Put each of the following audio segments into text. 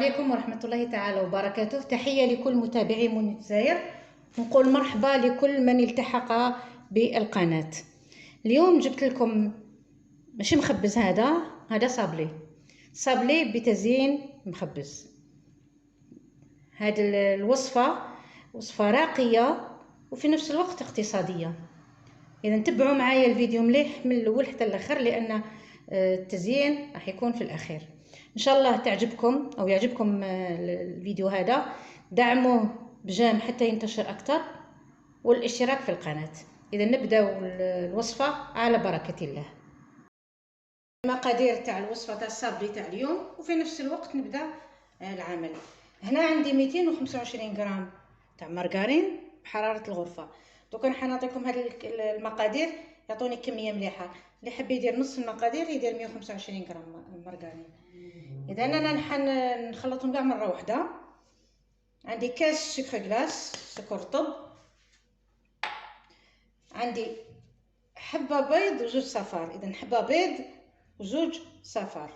عليكم ورحمة الله تعالى وبركاته. تحية لكل متابعي منى الجزائر، ونقول مرحبا لكل من التحق بالقناة. اليوم جبت لكم ماشي مخبز، هذا صابلي بتزيين مخبز. هذه الوصفة وصفة راقية وفي نفس الوقت اقتصادية. اذا تبعوا معايا الفيديو مليح من الاول حتى الاخر، لان التزيين راح يكون في الاخير. ان شاء الله تعجبكم او يعجبكم الفيديو هذا. دعموه بجيم حتى ينتشر اكثر، والاشتراك في القناة. اذا نبداو الوصفة على بركة الله. المقادير تاع الوصفة تاع الصابلي تاع اليوم، وفي نفس الوقت نبدا العمل. هنا عندي 225 غرام تاع مارغرين بحرارة الغرفة. دوكا راح نعطيكم هاد المقادير يعطوني كميه مليحه. اللي حاب يدير نص المقادير يدير 125 غرام مارغرين. اذا انا نخلطهم كاع مره واحده. عندي كاس سكر غلاس، سكر رطب. عندي حبه بيض وزوج صفار. اذا حبه بيض وزوج صفار.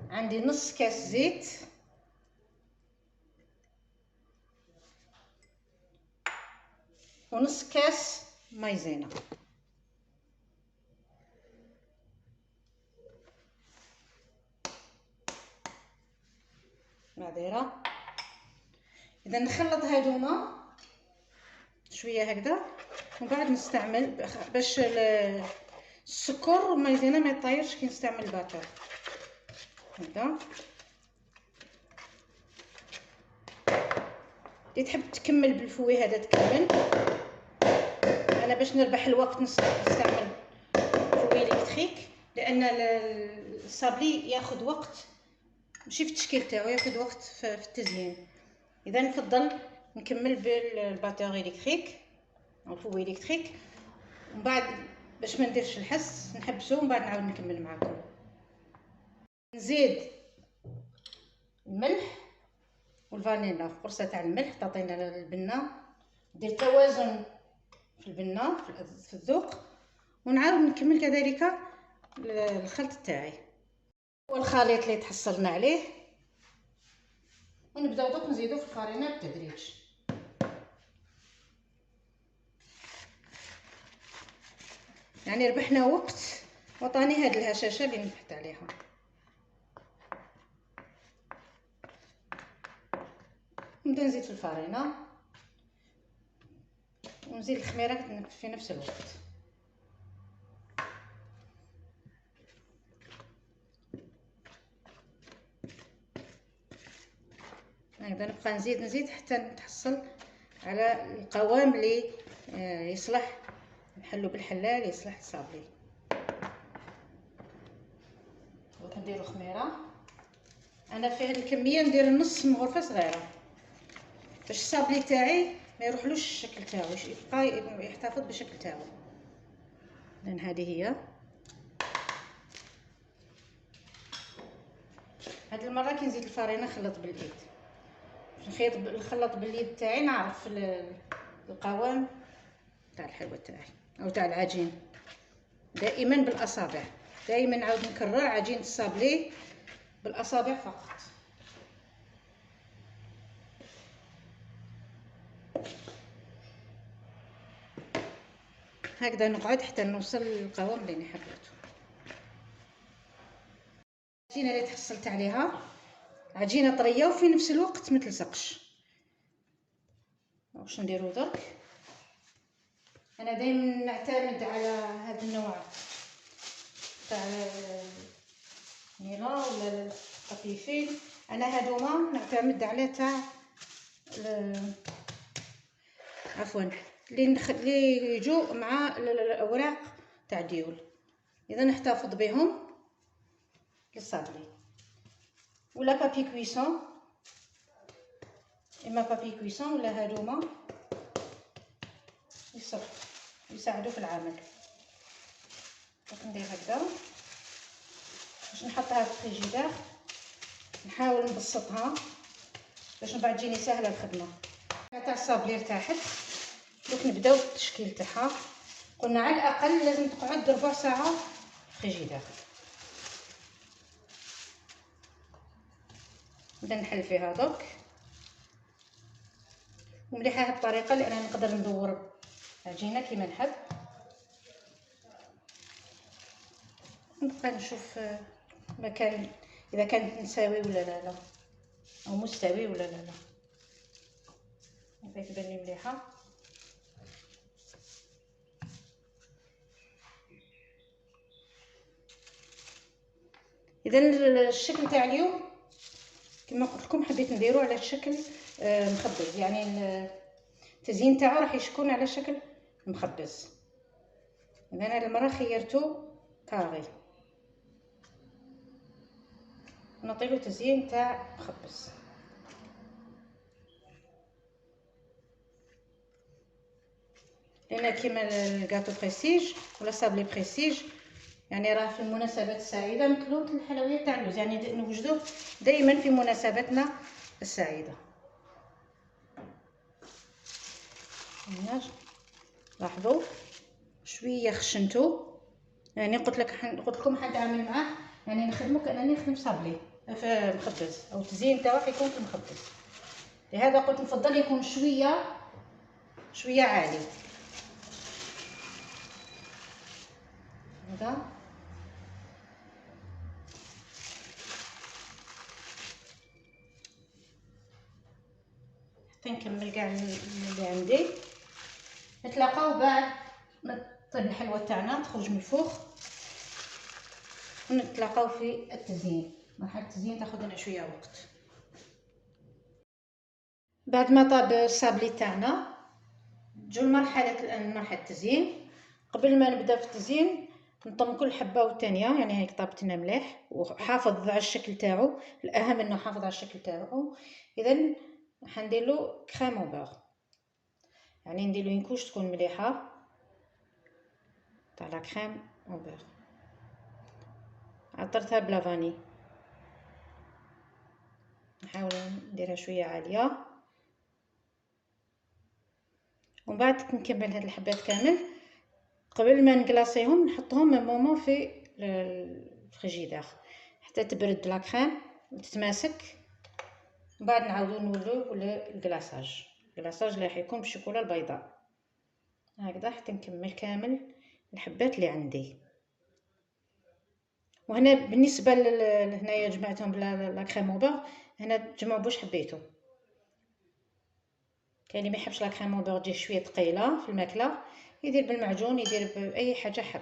عندي نص كاس زيت، ونص كاس مايزينا. معذره. اذا نخلط هادوما شويه هكذا، ومن بعد نستعمل باش السكر والمايزينا ما يطيرش كي نستعمل الباتر هكذا. اللي تحب تكمل بالفوي هذا تكمل. انا باش نربح الوقت نستعمل فوي الكتريك، لان الصابلي ياخذ وقت ماشي في التشكيل تاعو، ياخذ وقت في التزيين. اذا نفضل نكمل بالباتور الكتريك او الفوي الكتريك، ومن بعد باش ما نديرش الحس نحبسو ومن بعد نعاود نكمل معاكم. نزيد الملح والفانيلا، قرصه تاع الملح تعطينا البنه، ندير توازن في البنه في الذوق، ونعاود نكمل كذلك الخلط تاعي والخليط اللي تحصلنا عليه. ونبداو دوك نزيدو في الفرينه بالتدريج. يعني ربحنا وقت وطاني هاد الهشاشه اللي نحط عليها. نبدا نزيد في الفرينه ونزيد الخميره في نفس الوقت. هكذا نبقى نزيد حتى نتحصل على القوام اللي يصلح نحلو بالحلال، يصلح الصابلي. ونديرو خميره. انا في هذه الكميه ندير نص مغرفه صغيره باش الصابلي تاعي ما يروحلوش الشكل تاعو، يبقى يحتفظ بالشكل تاعو. لان هذه هي. هاد المره كي نزيد الفرينه نخلط بالايد، نخلط باليد تاعي نعرف القوام تاع الحلوى تاعي او تاع العجين. دائما بالاصابع، دائما نعاود نكرر عجينه الصابلي بالاصابع فقط. هكذا نقعد حتى نوصل للقوام اللي حبيته. العجينه اللي تحصلت عليها عجينه طريه وفي نفس الوقت ما تلصقش. واش نديرو درك؟ انا دائما نعتمد على هذا النوع تاع نيلا ولا الطفيفين. انا هادوما نعتمد على تاع عفوا اللي يجوا مع الاوراق تاع الديول. اذا نحتفظ بهم للصابلي. ولا بابي كويسون، اما بابي كويسون ولا هادوما يساعدوا في العمل. ندير هكذا باش نحطها في الفريجيدير. نحاول نبسطها باش من بعد تجيني سهله الخدمه. تاع الصابلي ارتاحت. دوك نبداو بالتشكيل تاعها. قلنا على الاقل لازم تقعد ربع ساعه في الفريجيدير. نبدا نحل فيها دوك. ومليحه هاد الطريقه لان نقدر ندور العجينه كيما نحب. نبقى نشوف مكان اذا كانت نساوي ولا لا او مستوي ولا لا. هذا تبان لي مليحه. اذا الشكل تاع اليوم كما قلت لكم حبيت نديرو على الشكل مخبز، يعني التزيين تاعو راح يكون على شكل مخبز. اذا انا المره خيرته كاري، نعطيلو تزيين تاع مخبز. لان كيما الكاطو بريسيج ولا صابلي بريسيج يعني راه في المناسبات السعيده مثلو مثل الحلويات تاع اللوز، يعني نوجدوه دائما في مناسباتنا السعيده. لاحظوا شويه خشنتو، يعني قلت لكم حنتعامل معاه يعني نخدمو كانني نخدم صابلي في مخبز او التزيين تاعو يكون في المخبز. لهذا قلت نفضل يكون شويه عالي. هذا حتى نكمل كاع اللي عندي. نتلاقاو بعد ما طيب الحلوه تاعنا تخرج من الفوخ ونتلاقاو في التزيين. مرحله التزيين تاخذ لنا شويه وقت. بعد ما طاب الصابلي تاعنا جو مرحله التزيين. قبل ما نبدا في التزيين نطم كل حبه والثانيه، يعني هيك طابت لنا مليح وحافظ على الشكل تاعو. الاهم انه حافظ على الشكل تاعو. اذا حندير له كريم او بور، يعني ندير له كوش تكون مليحه تاع لا كريم او بور. عطرتها بلا فاني، نحاول نديرها شويه عاليه. ومن بعد نكمل هاد الحبات كامل قبل ما نكلاصيهم نحطهم مومون في الفريجيدير حتى تبرد لا كريم وتتماسك. من بعد نعاودو نولو للكلاصاج. الكلاصاج اللي راح يكون بالشوكولا البيضاء هكذا حتى نكمل كامل الحبات اللي عندي. وهنا بالنسبه هنايا جمعتهم لا كريم او بور. هنا تجمعوا بوش حبيتو. كاين اللي ما يحبش لا كريم او بور تجي شويه ثقيله في الماكله، يدير بالمعجون يدير باي حاجه حب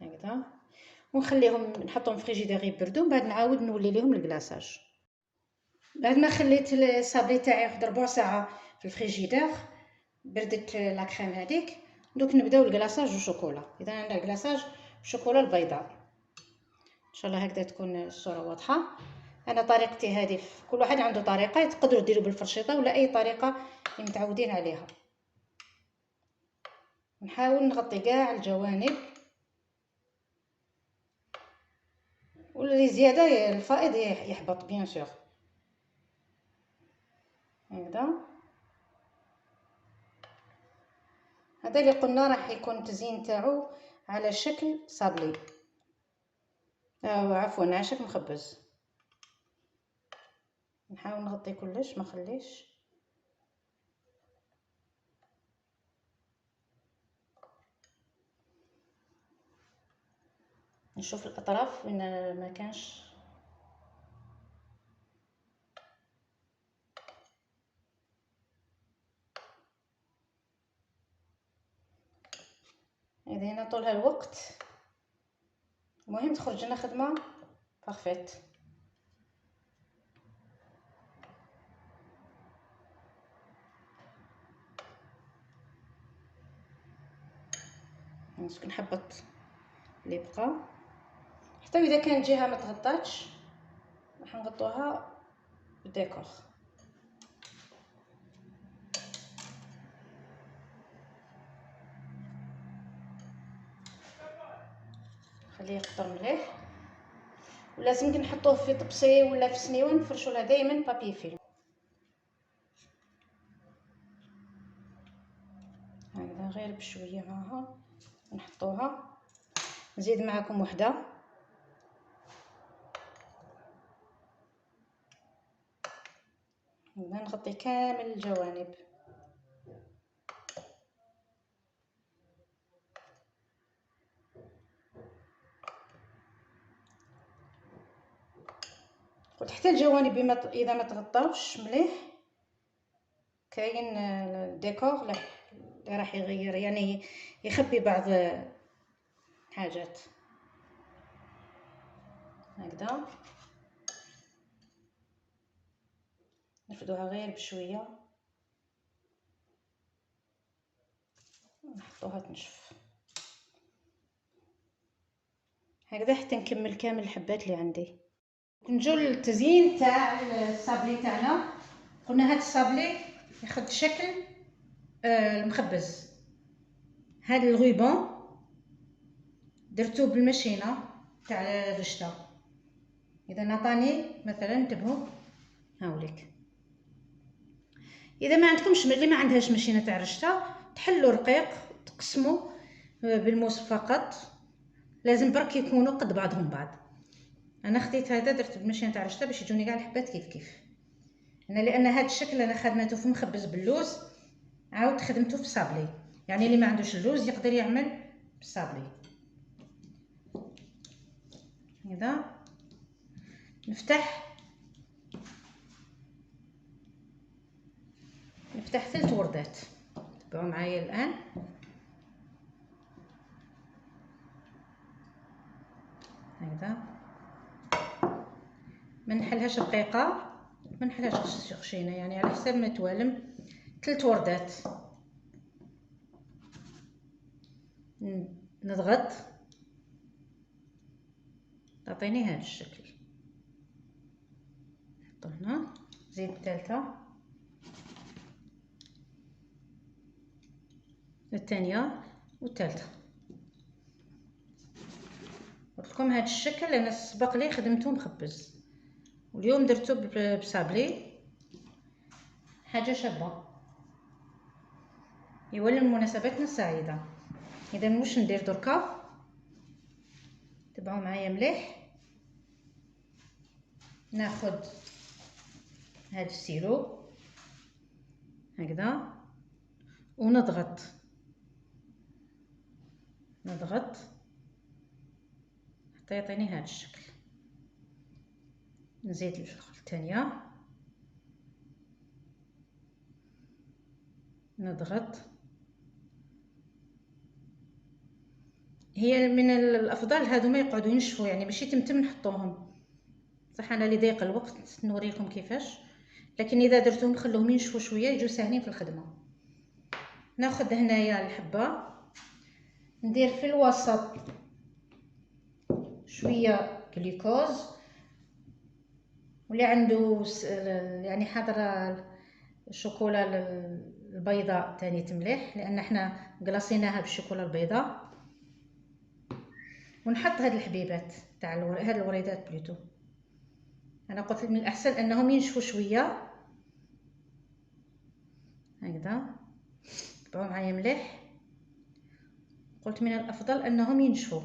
هكذا. ونخليهم نحطهم في فريجيدير يبردوا. من بعد نعاود نولي لهم الكلاصاج. بعد ما خليت الصابلي تاعي واحد ربع ساعه في الفريجيدير بردت لا كريم هذيك. دوك نبداو الكلاصاج والشوكولا. اذا عندنا كلاصاج الشوكولا البيضاء ان شاء الله هكذا تكون الصوره واضحه. انا طريقتي هذه، كل واحد عنده طريقه، تقدروا ديروا بالفرشيطه ولا اي طريقه اللي متعودين عليها. نحاول نغطي كاع الجوانب واللي زياده الفائض يحبط بيان سور هكذا. هذا اللي قلنا راح يكون التزيين تاعو على شكل صابلي عفوا على شكل مخبز. نحاول نغطي كلش ما خليش. نشوف الاطراف وين ما كانش. اذا هنا طول هالوقت المهم تخرج لنا خدمه بارفيت. نسكن نحبط اللي بقى حتى اذا كانت جهه ما تغطاتش راح نغطوها بالديكور. خليه يقطر مليح. ولازم نحطوه في طبسي ولا في سنيوه نفرشوا لها دائما بابي فيلم هكذا غير بشويه. هاها نحطوها. نزيد معكم وحده نغطي كامل الجوانب. حتى الجوانب اذا ما تغطاوش مليح كاين الديكور اللي راح يغير، يعني يخبي بعض حاجات هكذا. نفردوها غير بشويه ونحطوها تنشف هكذا حتى نكمل كامل الحبات اللي عندي. نجو للتزيين تاع الصابلي تاعنا. قلنا هاد الصابلي ياخذ شكل المخبز. هاد الغيبون درتو بالماشينه تاع الرشته. اذا نعطاني مثلا انتبهوا هاوليك، اذا ما عندكمش اللي ما عندهاش ماشينه تاع الرشته تحلوا رقيق تقسموا بالموس فقط، لازم برك يكونوا قد بعضهم بعض. انا خديت هذا درت بالماشينه تاع الرشته باش يجوني كاع الحبات كيف انا، لان هذا الشكل انا خدمته في مخبز باللوز عاود خدمته في صابلي، يعني اللي ما عندوش اللوز يقدر يعمل بالصابلي. اذا نفتح 3 وردات، تبعوا معايا الان. هكذا ما نحلهاش رقيقه ما نحلهاش خشينه، يعني على حساب ما توالم. 3 وردات نضغط تعطيني هذا الشكل. نحطو هنا، زيد الثالثه الثانيه والثالثه. قلت لكم هذا الشكل انا سبق لي خدمته مخبز واليوم درتو بصابلي، حاجه شابه يولي مناسبتنا السعيده. اذا واش ندير دركا؟ تبعوا معايا مليح. ناخذ هذا السيرو هكذا ونضغط حتى يعطيني هذا الشكل. نزيد الثانيه نضغط. هي من الافضل هادو ما يقعدوا ينشفوا، يعني ماشي تمتم نحطوهم، صح انا اللي ضيق الوقت نوريكم كيفاش، لكن اذا درتوهم خلوهم ينشفوا شويه يجوا ساهلين في الخدمه. ناخذ هنايا الحبه ندير في الوسط شويه جلوكوز، واللي عنده يعني حاضره الشوكولا البيضاء تاني تمليح، لان احنا قلاصيناها بالشوكولا البيضاء. ونحط هاد الحبيبات تاع هاد الوريدات بلوتو. انا قلت من الاحسن انهم ينشفوا شويه هكذا. تبعوا معايا مليح، قلت من الافضل انهم ينشفوا.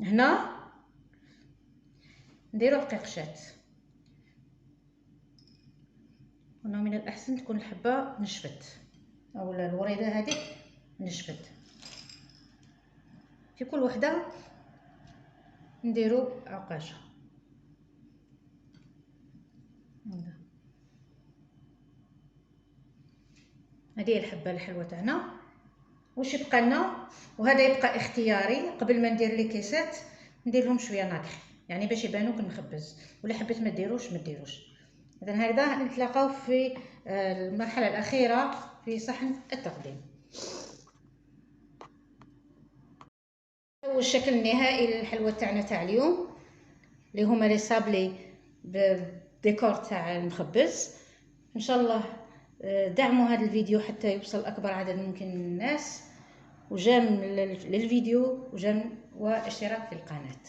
هنا نديروا رقيقشات، هنا من الاحسن تكون الحبه نشفت او الوريده هذيك نشفت. في كل وحده نديروا عقاشه هذه الحبه الحلوه تاعنا. واش يبقى لنا؟ وهذا يبقى اختياري. قبل ما ندير لي كيسات ندير لهم شويه نكر، يعني باش يبانوا كنخبز، ولا حبيت ما ديروش ما ديروش. اذا هكذا نتلاقاو في المرحله الاخيره في صحن التقديم. هو الشكل النهائي للحلوه تاعنا تاع اليوم اللي هما لي صابلي بالديكور تاع المخبز. ان شاء الله دعموا هذا الفيديو حتى يوصل اكبر عدد ممكن من الناس، وجام للفيديو واشتراك في القناه.